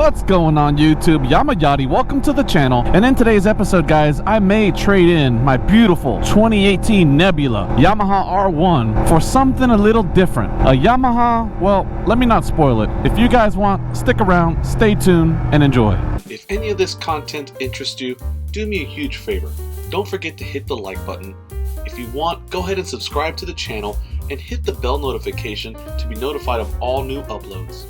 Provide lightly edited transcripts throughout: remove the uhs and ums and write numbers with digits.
What's going on YouTube? Yamayati, welcome to the channel. And in today's episode, guys, I may trade in my beautiful 2018 Nebula Yamaha R1 for something a little different. A Yamaha, well, let me not spoil it. If you guys want, stick around, stay tuned, and enjoy. If any of this content interests you, do me a huge favor. Don't forget to hit the like button. If you want, go ahead and subscribe to the channel and hit the bell notification to be notified of all new uploads.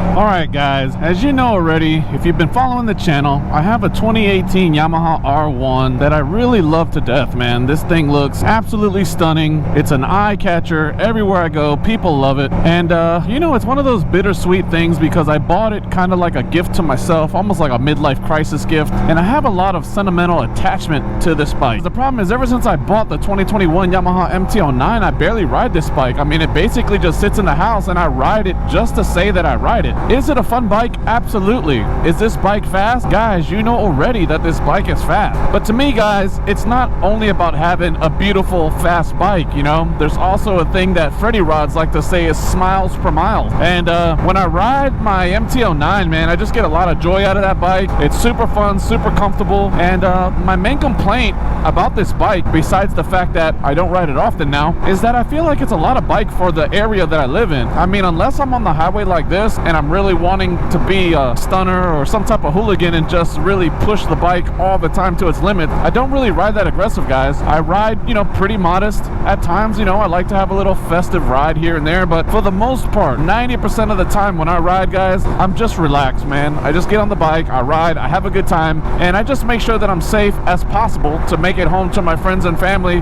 Alright guys, as you know already, if you've been following the channel, I have a 2018 Yamaha R1 that I really love to death, man. This thing looks absolutely stunning. It's an eye catcher. Everywhere I go, people love it. And you know, it's one of those bittersweet things because I bought it kind of like a gift to myself, almost like a midlife crisis gift. And I have a lot of sentimental attachment to this bike. The problem is, ever since I bought the 2021 Yamaha MT09, I barely ride this bike. I mean, it basically just sits in the house and I ride it just to say that I ride it. Is it a fun bike? Absolutely. Is this bike fast? Guys, you know already that this bike is fast. But to me, guys, it's not only about having a beautiful, fast bike, you know? There's also a thing that Freddy rods like to say is smiles per mile. And when I ride my MT09, man, I just get a lot of joy out of that bike. It's super fun, super comfortable. And my main complaint about this bike, besides the fact that I don't ride it often now, is that I feel like it's a lot of bike for the area that I live in. I mean, unless I'm on the highway like this and I'm really wanting to be a stunner or some type of hooligan and just really push the bike all the time to its limit, I don't really ride that aggressive, guys. I ride, you know, pretty modest. At times, you know, I like to have a little festive ride here and there, but for the most part, 90% of the time when I ride, guys, I'm just relaxed, man. I just get on the bike, I ride, I have a good time, and I just make sure that I'm safe as possible to make it home to my friends and family,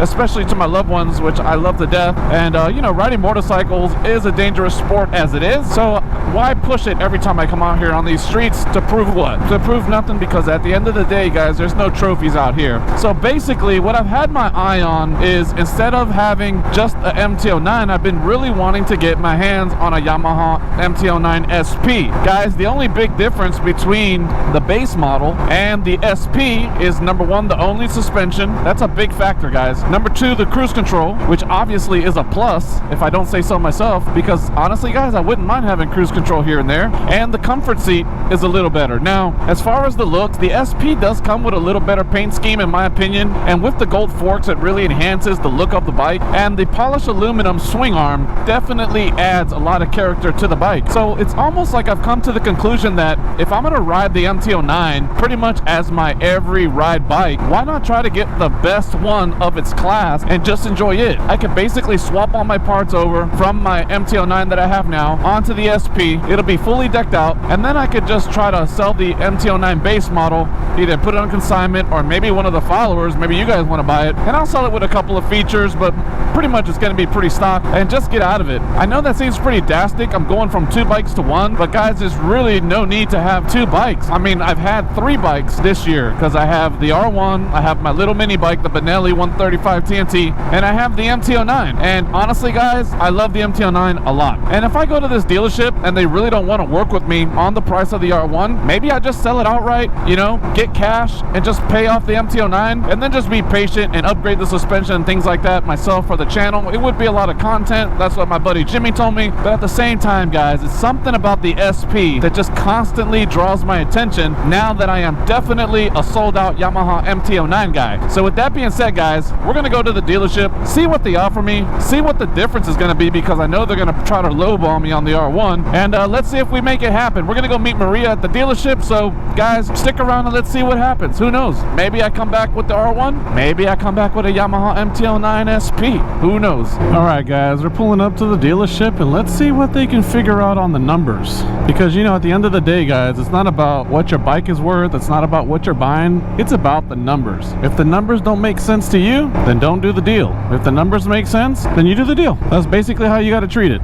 especially to my loved ones, which I love to death. And you know, riding motorcycles is a dangerous sport as it is, so why push it every time I come out here on these streets? To prove what? To prove nothing, because at the end of the day, guys, there's no trophies out here. So basically, what I've had my eye on is, instead of having just a MT09, I've been really wanting to get my hands on a Yamaha MT09 SP. Guys, the only big difference between the base model and the SP is, number one, the only suspension. That's a big factor, guys. Number two, the cruise control, which obviously is a plus, if I don't say so myself, because honestly, guys, I wouldn't mind having cruise control here and there. And the comfort seat is a little better. Now, as far as the looks, the SP does come with a little better paint scheme in my opinion, and with the gold forks it really enhances the look of the bike, and the polished aluminum swing arm definitely adds a lot of character to the bike. So it's almost like I've come to the conclusion that if I'm going to ride the MT09 pretty much as my every ride bike, why not try to get the best one of its class and just enjoy it? I could basically swap all my parts over from my MT09 that I have now onto the SP. It'll be fully decked out, and then I could just try to sell the MT09 base model, either put it on consignment or maybe one of the followers, maybe you guys want to buy it, and I'll sell it with a couple of features, but pretty much it's going to be pretty stock, and just get out of it. I know that seems pretty drastic. I'm going from 2 bikes to 1, but guys, there's really no need to have 2 bikes. I mean, I've had 3 bikes this year because I have the R1, I have my little mini bike, the Benelli 135 TNT, and I have the MT09. And honestly, guys, I love the MT09 a lot. And if I go to this dealership and they really don't want to work with me on the price of the R1, maybe I just sell it outright, you know, get cash and just pay off the MT09, and then just be patient and upgrade the suspension and things like that myself for the channel. It would be a lot of content. That's what my buddy Jimmy told me. But at the same time, guys, it's something about the SP that just constantly draws my attention now that I am definitely a sold out Yamaha MT09 guy. So with that being said, guys, we're going to go to the dealership, see what they offer me, see what the difference is going to be, because I know they're going to try to lowball me on the R1, and let's see if we make it happen. We're going to go meet Maria at the dealership, so guys, stick around and let's see what happens. Who knows? Maybe I come back with the R1, maybe I come back with a Yamaha MT09 SP. Who knows? Alright guys, we're pulling up to the dealership and let's see what they can figure out on the numbers. Because, you know, at the end of the day, guys, it's not about what your bike is worth, it's not about what you're buying, it's about the numbers. If the numbers don't make sense to you, then don't do the deal. If the numbers make sense, then you do the deal. That's basically how you got to treat it.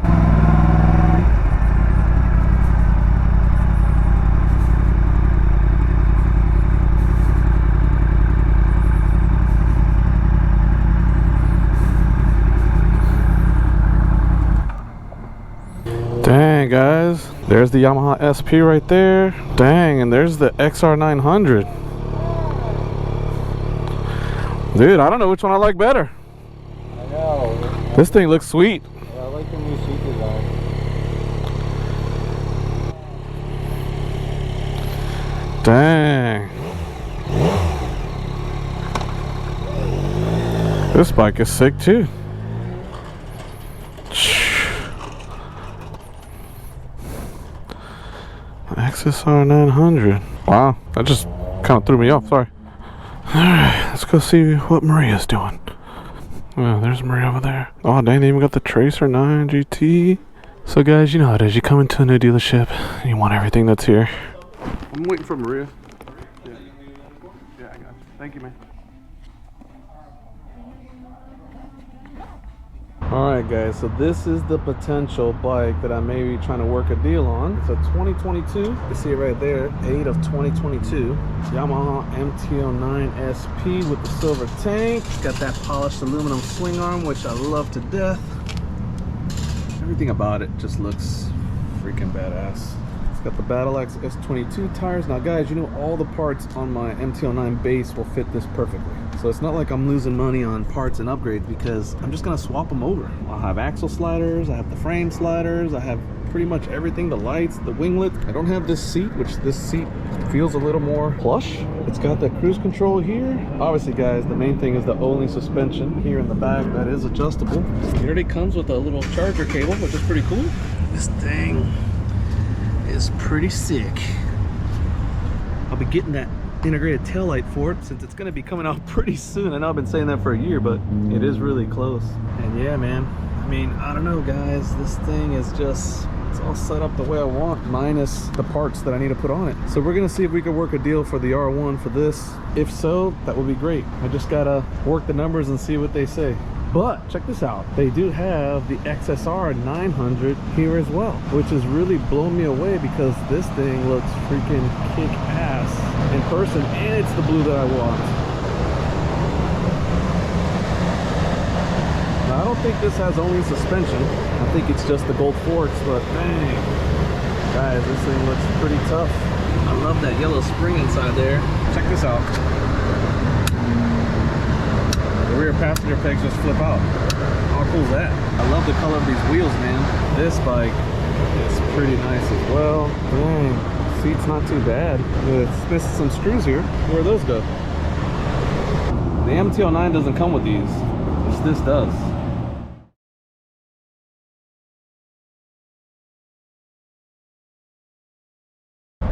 Dang guys, there's the Yamaha SP right there. Dang, and there's the XR900. Dude, I don't know which one I like better. I know. This thing looks sweet. Yeah, I like the new seat design. Dang. This bike is sick too. XSR 900. Wow, that just kind of threw me off. Sorry. Alright, let's go see what Maria's doing. Oh, there's Maria over there. Oh, dang, they even got the Tracer 9 GT. So, guys, you know how it is. You come into a new dealership and you want everything that's here. I'm waiting for Maria. Yeah, I got you. Thank you, man. Alright guys, so this is the potential bike that I may be trying to work a deal on. It's a 2022, you can see it right there, 8 of 2022. Yamaha MT09 SP with the silver tank. It's got that polished aluminum swing arm, which I love to death. Everything about it just looks freaking badass. It's got the Battle Axe S22 tires. Now guys, you know all the parts on my MT09 base will fit this perfectly. So it's not like I'm losing money on parts and upgrades because I'm just gonna swap them over. I'll have axle sliders, I have the frame sliders, I have pretty much everything, the lights, the winglet. I don't have this seat, which this seat feels a little more plush. It's got the cruise control here. Obviously guys, the main thing is the only suspension here in the back that is adjustable. It already comes with a little charger cable, which is pretty cool. This thing is pretty sick. I'll be getting that integrated taillight for it since it's going to be coming out pretty soon. I know I've been saying that for a year, but it is really close. And yeah, man, I mean, I don't know guys, this thing is just, it's all set up the way I want minus the parts that I need to put on it. So we're gonna see if we can work a deal for the R1 for this. If so, that would be great. I just gotta work the numbers and see what they say. But check this out, they do have the XSR 900 here as well, which is really blowing me away because this thing looks freaking kick ass in person, and it's the blue that I want. Now, I don't think this has only suspension. I think it's just the gold forks, but dang, guys, this thing looks pretty tough. I love that yellow spring inside there. Check this out. Rear passenger pegs just flip out. How cool is that? I love the color of these wheels, man. This bike is pretty nice as well. Dang, seat's not too bad. It's missing some screws here. Where do those go? The MT09 doesn't come with these. This does.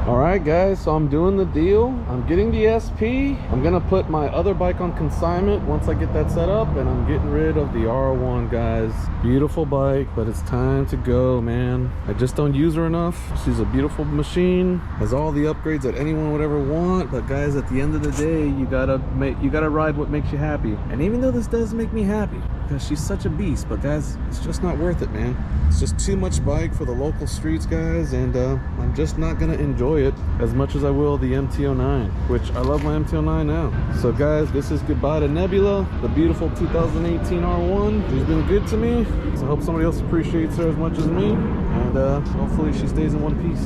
Alright guys, so I'm doing the deal. I'm getting the SP. I'm gonna put my other bike on consignment once I get that set up, and I'm getting rid of the R1, guys. Beautiful bike, but it's time to go, man. I just don't use her enough. She's a beautiful machine, has all the upgrades that anyone would ever want, but guys, at the end of the day, you gotta ride what makes you happy. And even though this does make me happy because she's such a beast, but guys, it's just not worth it, man. It's just too much bike for the local streets, guys, and I'm just not gonna enjoy it as much as I will the MT09, which I love my MT09 now. So guys, this is goodbye to Nebula, the beautiful 2018 R1. She's been good to me, so I hope somebody else appreciates her as much as me, and hopefully she stays in one piece.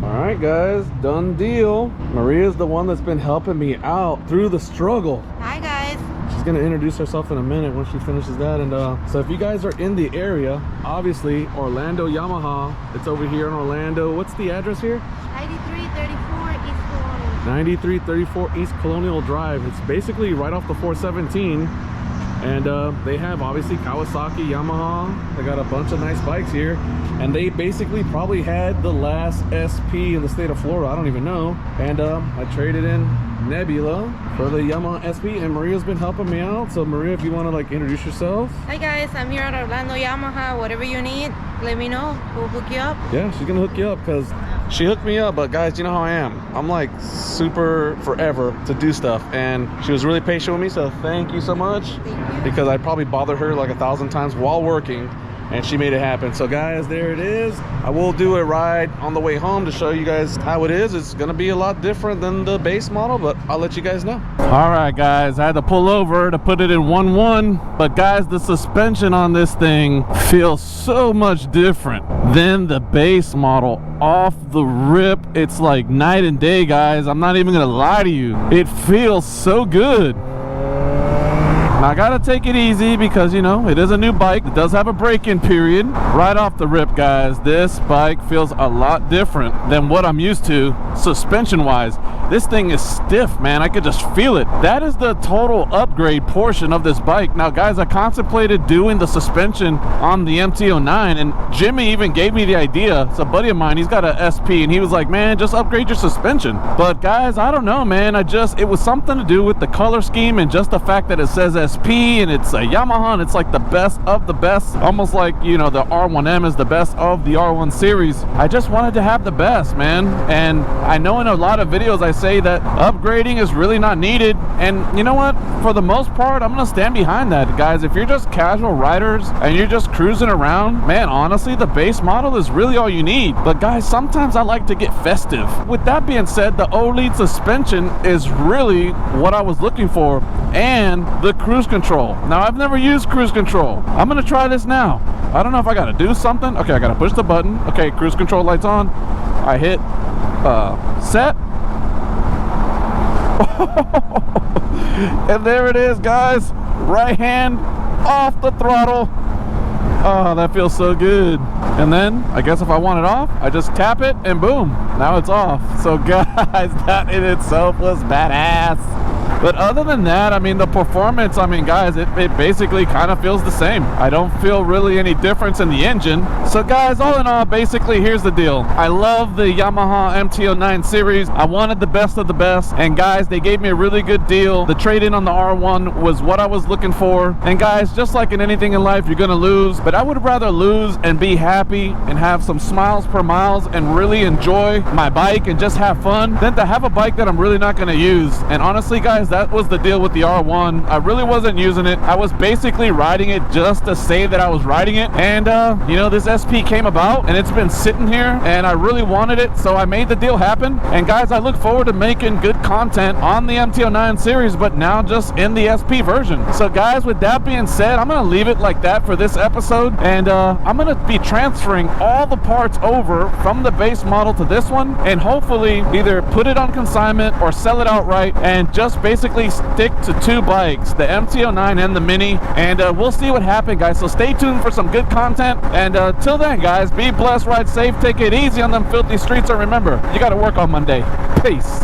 All right guys, done deal. Maria's the one that's been helping me out through the struggle. Hi guys. She's gonna introduce herself in a minute when she finishes that. And so if you guys are in the area, obviously Orlando Yamaha, it's over here in Orlando. What's the address here? 9334 East Colonial. 9334 East Colonial Drive. It's basically right off the 417. And they have obviously Kawasaki, Yamaha. They got a bunch of nice bikes here, and they basically probably had the last SP in the state of Florida. I don't even know. And I traded in Nebula for the Yamaha SP, and Maria's been helping me out. So Maria, if you want to like introduce yourself. Hi guys, I'm here at Orlando Yamaha. Whatever you need, let me know. We'll hook you up. Yeah, she's gonna hook you up because she hooked me up. But guys, you know how I am. I'm like super forever to do stuff, and she was really patient with me. So thank you so much. Thank you. Because I probably bothered her like 1,000 times while working, and she made it happen. So guys, there it is. I will do a ride on the way home to show you guys how it is. It's gonna be a lot different than the base model, but I'll let you guys know. All right guys, I had to pull over to put it in 1.1, but guys, the suspension on this thing feels so much different than the base model. Off the rip, it's like night and day, guys. I'm not even gonna lie to you. It feels so good. Now I gotta take it easy because, you know, it is a new bike. It does have a break-in period. Right off the rip, guys, this bike feels a lot different than what I'm used to suspension-wise. This thing is stiff, man. I could just feel it. That is the total upgrade portion of this bike. Now, guys, I contemplated doing the suspension on the MT09, and Jimmy even gave me the idea. It's a buddy of mine. He's got a SP, and he was like, man, just upgrade your suspension. But, guys, I don't know, man. It was something to do with the color scheme and just the fact that it says SP, and it's a Yamaha, and it's like the best of the best. Almost like, you know, the R1M is the best of the R1 series. I just wanted to have the best, man. And I know in a lot of videos I say that upgrading is really not needed, and you know what, for the most part I'm gonna stand behind that, guys. If you're just casual riders and you're just cruising around, man, honestly the base model is really all you need. But guys, sometimes I like to get festive. With that being said, the O-lead suspension is really what I was looking for, and the cruise control. Now, I've never used cruise control. I'm gonna try this now. I don't know if I gotta do something. Okay, I gotta push the button. Okay, cruise control lights on. I hit set. And there it is, guys. Right hand off the throttle. Oh, that feels so good. And then I guess if I want it off, I just tap it and boom, now it's off. So guys, that in itself was badass. But other than that, I mean, the performance, I mean, guys, it basically kind of feels the same. I don't feel really any difference in the engine. So guys, all in all, basically, here's the deal. I love the Yamaha MT09 series. I wanted the best of the best. And guys, they gave me a really good deal. The trade-in on the R1 was what I was looking for. And guys, just like in anything in life, you're gonna lose. But I would rather lose and be happy and have some smiles per miles and really enjoy my bike and just have fun than to have a bike that I'm really not gonna use. And honestly, guys, that was the deal with the R1. I really wasn't using it. I was basically riding it just to say that I was riding it. And you know, this SP came about and it's been sitting here and I really wanted it, so I made the deal happen. And guys, I look forward to making good content on the MT09 series, but now just in the SP version. So guys, with that being said, I'm gonna leave it like that for this episode, and I'm gonna be transferring all the parts over from the base model to this one, and hopefully either put it on consignment or sell it outright and just basically stick to two bikes, the MT09 and the Mini, and we'll see what happens, guys. So stay tuned for some good content, and till then, guys, be blessed, ride safe, take it easy on them filthy streets, and remember, you gotta work on Monday. Peace.